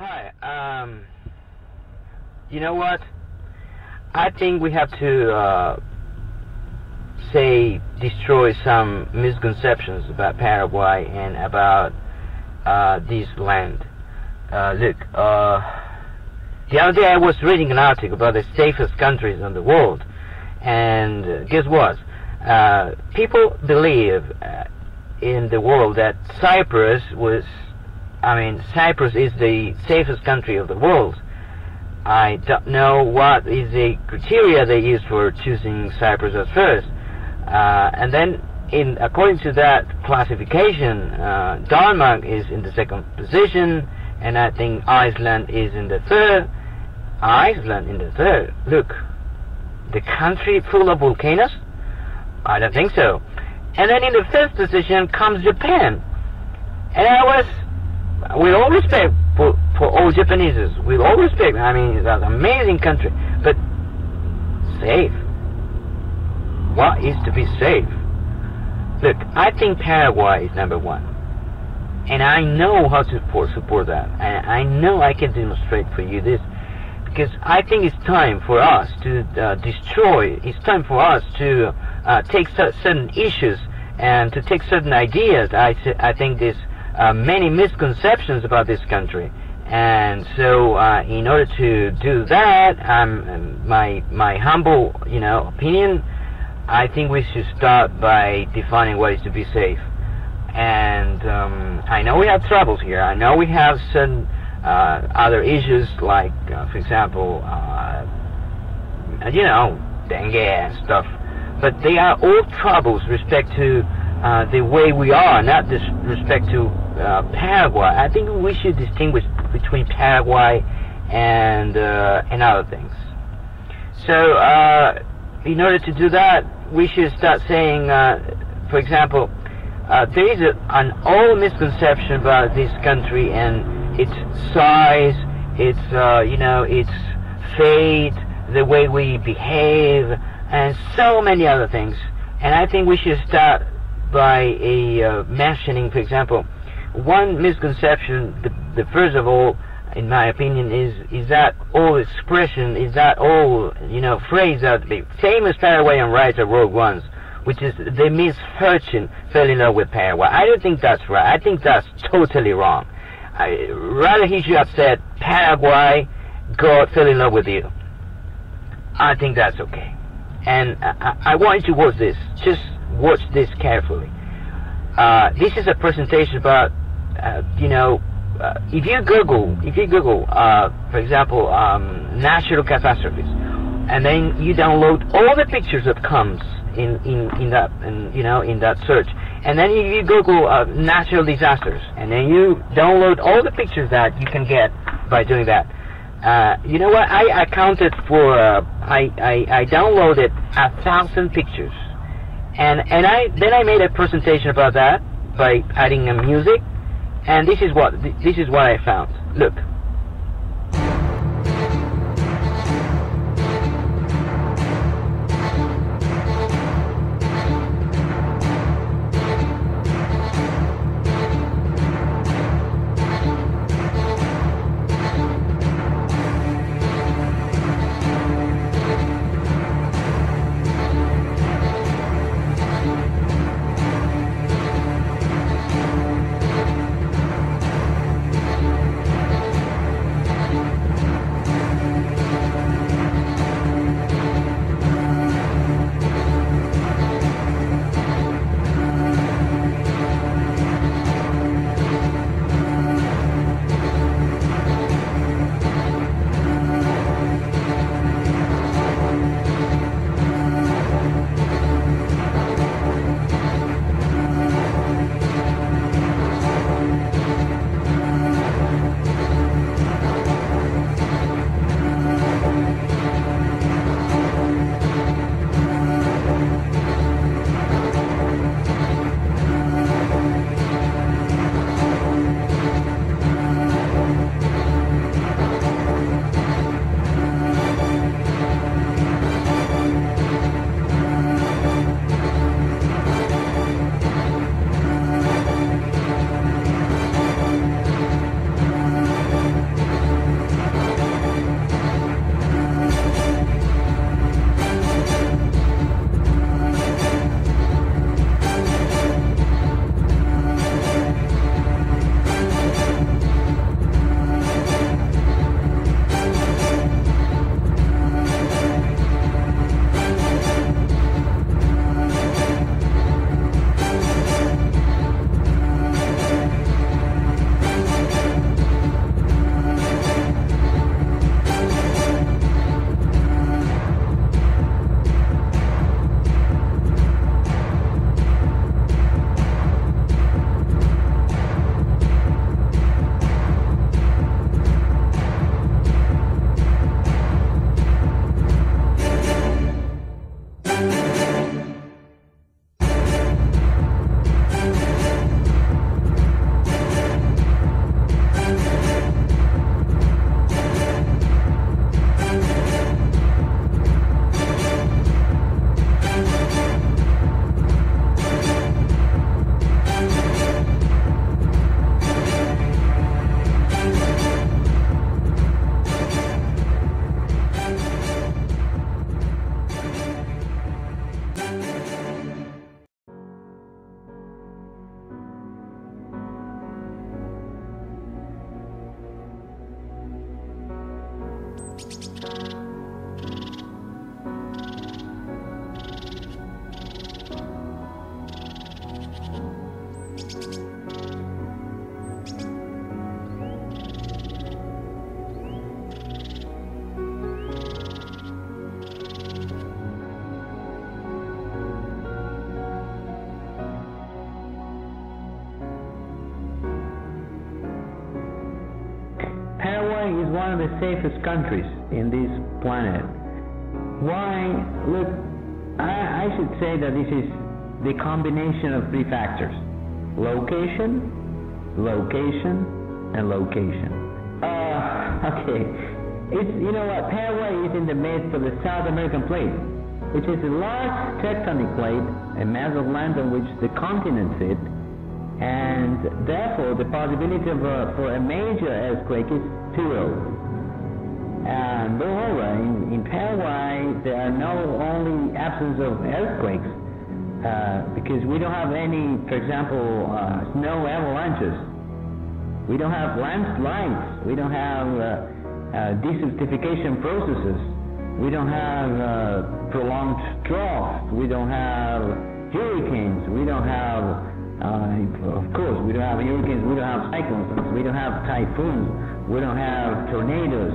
Hi. You know what? I think we have to destroy some misconceptions about Paraguay and about this land. Look, the other day I was reading an article about the safest countries in the world, and guess what? People believe in the world that Cyprus is the safest country of the world. I don't know what is the criteria they use for choosing Cyprus as first. And then, according to that classification, Denmark is in the second position, and I think Iceland is in the third. Iceland in the third. Look, the country full of volcanoes? I don't think so. And then in the fifth position comes Japan. And I was, with all respect for all Japanese, with all respect, I mean, it's an amazing country, but safe. What is to be safe? Look, I think Paraguay is number one. And I know how to support that. And I know I can demonstrate for you this. Because I think it's time for us to destroy, it's time for us to take certain issues and to take certain ideas. I think there's many misconceptions about this country. And so in order to do that, my humble opinion, I think we should start by defining what is to be safe. And I know we have troubles here. I know we have certain other issues like, for example, dengue and stuff. But they are all troubles with respect to the way we are, not with respect to Paraguay. I think we should distinguish between Paraguay and other things. So in order to do that, we should start saying, for example, there is an old misconception about this country and its size, its its fate, the way we behave, and so many other things. And I think we should start by mentioning, for example, one misconception. The first of all, in my opinion, is that old expression, is that old phrase that the famous Paraguayan writer wrote once, which is the misfortune fell in love with Paraguay. I don't think that's right. I think that's totally wrong. Rather, he should have said, Paraguay, God fell in love with you. I think that's okay. And I want you to watch this. Just watch this carefully. This is a presentation about, if you Google, for example, natural catastrophes, and then you download all the pictures that comes in that search, and then if you Google natural disasters, and then you download all the pictures that you can get by doing that. You know what? I accounted for. I downloaded 1,000 pictures, and I made a presentation about that by adding a music, and this is what I found. Look. one of the safest countries in this planet. Why? Look, I should say that this is the combination of three factors: location, location, and location. Okay. You know what? Paraguay is in the midst of the South American plate, which is a large tectonic plate, a mass of land on which the continent sits, and therefore the possibility for a major earthquake is too low. And moreover, in Paraguay, there are no only absence of earthquakes, because we don't have any, for example, snow avalanches. We don't have landslides. We don't have desertification processes. We don't have prolonged droughts. We don't have hurricanes. We don't have, of course, we don't have hurricanes. We don't have cyclones. We don't have typhoons. We don't have tornadoes.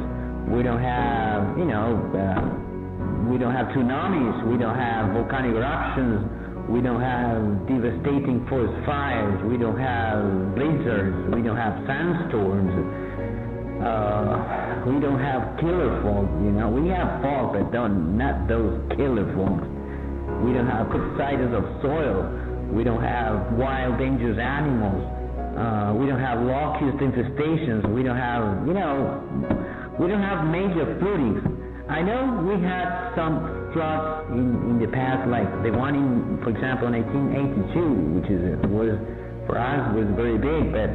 We don't have, we don't have tsunamis. We don't have volcanic eruptions. We don't have devastating forest fires. We don't have blizzards. We don't have sandstorms. We don't have killer fog. We have fog, but not those killer fogs. We don't have subsidence of soil. We don't have wild, dangerous animals. We don't have locust infestations. We don't have, we don't have major floodings. I know we had some floods in the past, like the one in, for example, in 1882, which was for us was very big. But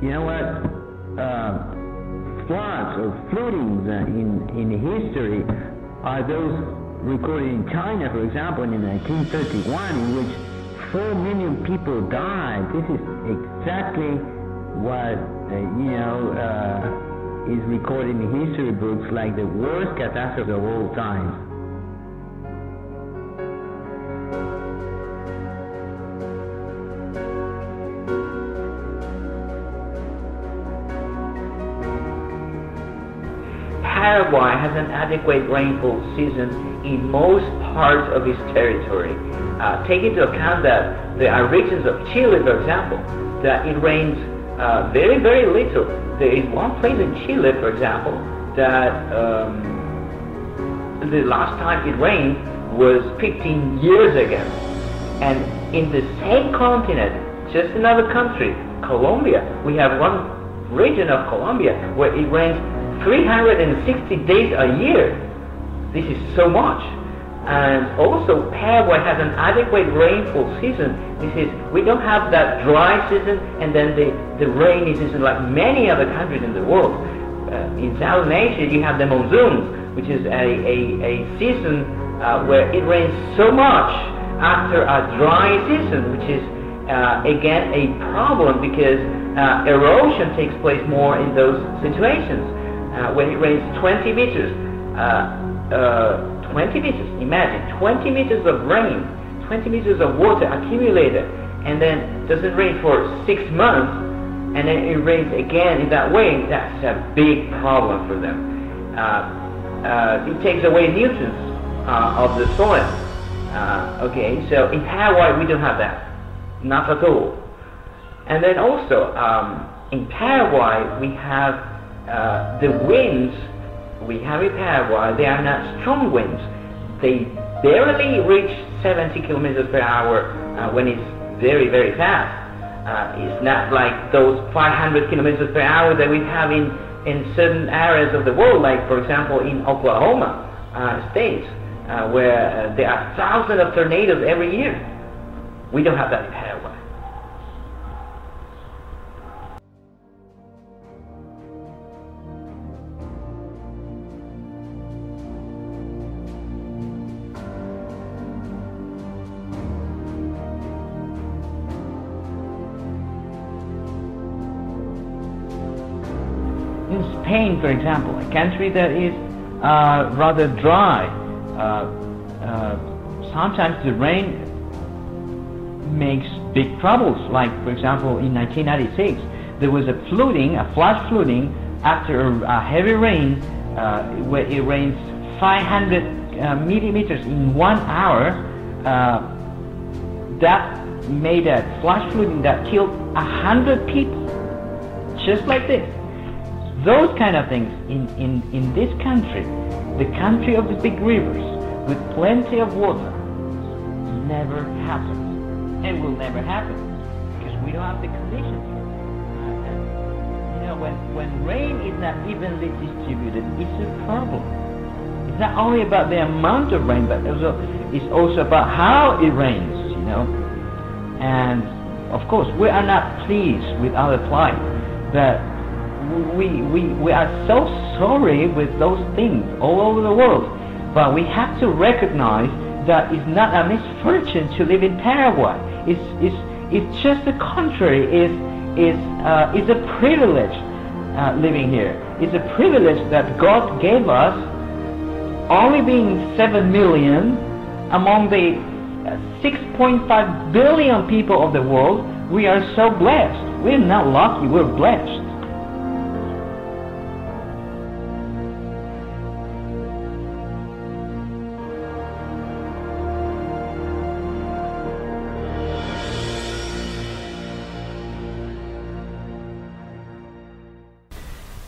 you know what? Floods or floodings in history are those recorded in China, for example, in 1931, in which 4 million people died. This is exactly what is recorded in history books, like the worst catastrophe of all time. Paraguay has an adequate rainfall season in most parts of its territory. Take into account that there are regions of Chile, for example, that it rains very, very little. There is one place in Chile, for example, that the last time it rained was 15 years ago. And in the same continent, just another country, Colombia, we have one region of Colombia where it rains 360 days a year. This is so much. And also Paraguay has an adequate rainfall season. We don't have that dry season and then the rainy season like many other countries in the world. In Southern Asia you have the monsoons, which is a season where it rains so much after a dry season, which is again a problem because erosion takes place more in those situations. When it rains 20 meters, 20 meters, imagine 20 meters of rain, 20 meters of water accumulated, and then doesn't rain for 6 months, and then it rains again in that way. That's a big problem for them. It takes away nutrients of the soil. Okay, so in Paraguay we don't have that, not at all. And then also in Paraguay we have the winds we have in Paraguay. They are not strong winds. They barely reach 70 kilometers per hour when it's very, very fast. It's not like those 500 kilometers per hour that we have in certain areas of the world, like for example in Oklahoma state, where there are thousands of tornadoes every year. We don't have that in Paraguay. In Spain, for example, a country that is rather dry, sometimes the rain makes big troubles. Like, for example, in 1996, there was a flash flooding after a heavy rain, where it rains 500 millimeters in 1 hour. That made a flash flooding that killed 100 people, just like this. those kind of things in this country, the country of the big rivers, with plenty of water, never happens, and will never happen, because we don't have the conditions for it. And, you know, when rain is not evenly distributed, it's a problem. It's not only about the amount of rain, but it's also about how it rains, you know. And of course, we are not pleased with our plight, but we are so sorry with those things all over the world. But we have to recognize that it's not a misfortune to live in Paraguay. It's just the contrary. It's a privilege living here. It's a privilege that God gave us. Only being 7 million among the 6.5 billion people of the world, we are so blessed. We're not lucky, we're blessed.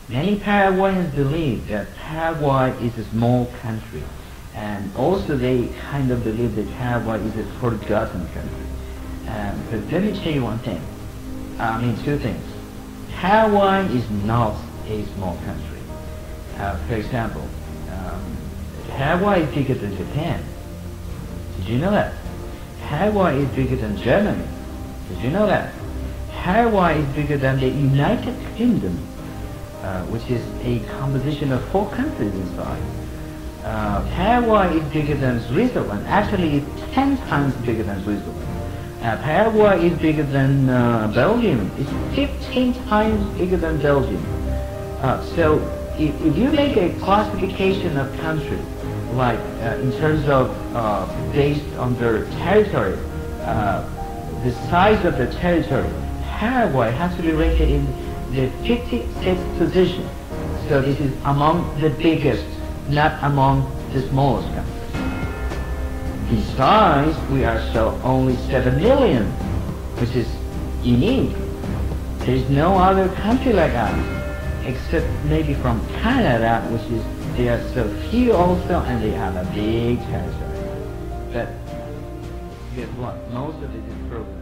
Many Paraguayans believe that Paraguay is a small country, and also they kind of believe that Paraguay is a forgotten country. But let me tell you one thing, two things. Paraguay is not a small country. For example, Paraguay is bigger than Japan. Did you know that? Paraguay is bigger than Germany. Did you know that? Paraguay is bigger than the United Kingdom, which is a composition of 4 countries inside. Paraguay is bigger than Switzerland. Actually, it's 10 times bigger than Switzerland. Paraguay is bigger than Belgium. It's 15 times bigger than Belgium. So if you make a classification of countries, like in terms of based on their territory, the size of the territory, Paraguay has to be ranked in the 56th position. So this is among the biggest, not among the smallest countries. Besides, we are only 7 million, which is unique. There is no other country like us, except maybe from Canada, which is, they are so few also, and they have a big territory. But guess what? Most of it is frozen.